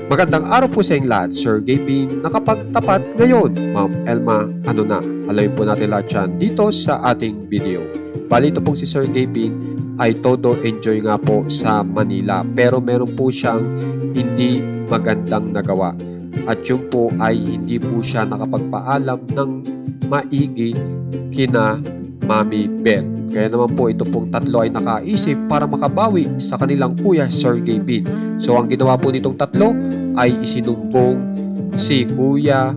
Magandang araw po sa inyong lahat, Sir Gavin, nakapagtapat ngayon. Ma'am Elma, ano na? Alamin po natin lahat yan dito sa ating video. Bali ito pong si Sir Gavin ay todo enjoy nga po sa Manila, pero meron po siyang hindi magandang nagawa. At yun po ay hindi po siya nakapagpaalam ng maigi kina Mami Beth. Kaya naman po ito pong tatlo ay nakaisip para makabawi sa kanilang kuya Sir Gavin. So ang ginawa po nitong tatlo ay isinumbong si kuya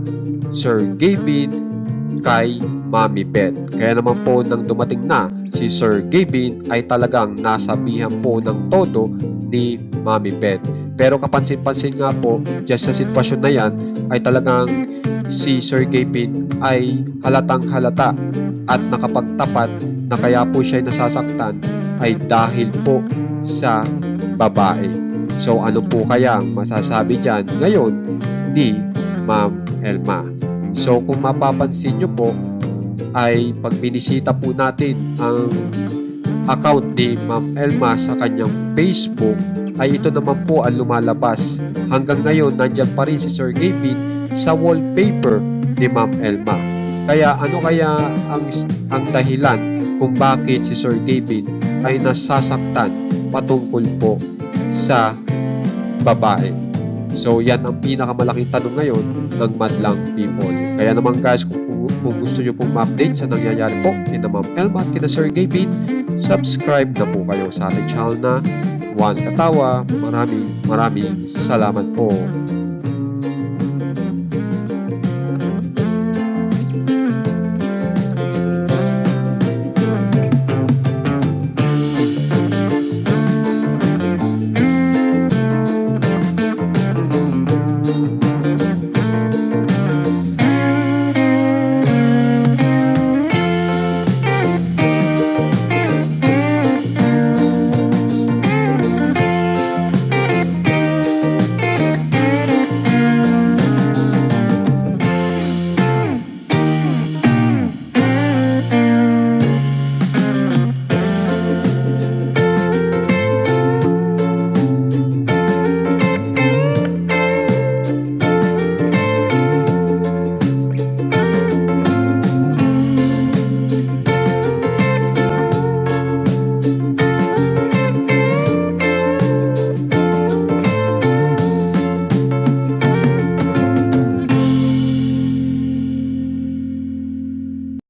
Sir Gavin kay Mami Beth. Kaya naman po nang dumating na si Sir Gavin ay talagang nasabihan po ng todo ni Mami Beth. Pero kapansin-pansin nga po, just sa sitwasyon na yan ay talagang si Sir Gavin ay halatang halata at nakapagtapat na kaya po siya nasasaktan ay dahil po sa babae. So ano po kaya masasabi dyan ngayon ni Ma'am Elma? So kung mapapansin nyo po ay pag binisita po natin ang account ni Ma'am Elma sa kanyang Facebook ay ito naman po ang lumalabas. Hanggang ngayon nandyan pa rin si Sir Gavin sa wallpaper ni Ma'am Elma. Kaya ano kaya ang dahilan kung bakit si Sir Gavin ay nasasaktan patungkol po sa babae? So yan ang pinakamalaking tanong ngayon ng madlang people. Kaya naman guys, kung gusto nyo pong ma-update sa nangyayari po ni Ma'am Elma at kina Sir Gavin, subscribe na po kayo sa ating channel na One Katawa. Maraming salamat po.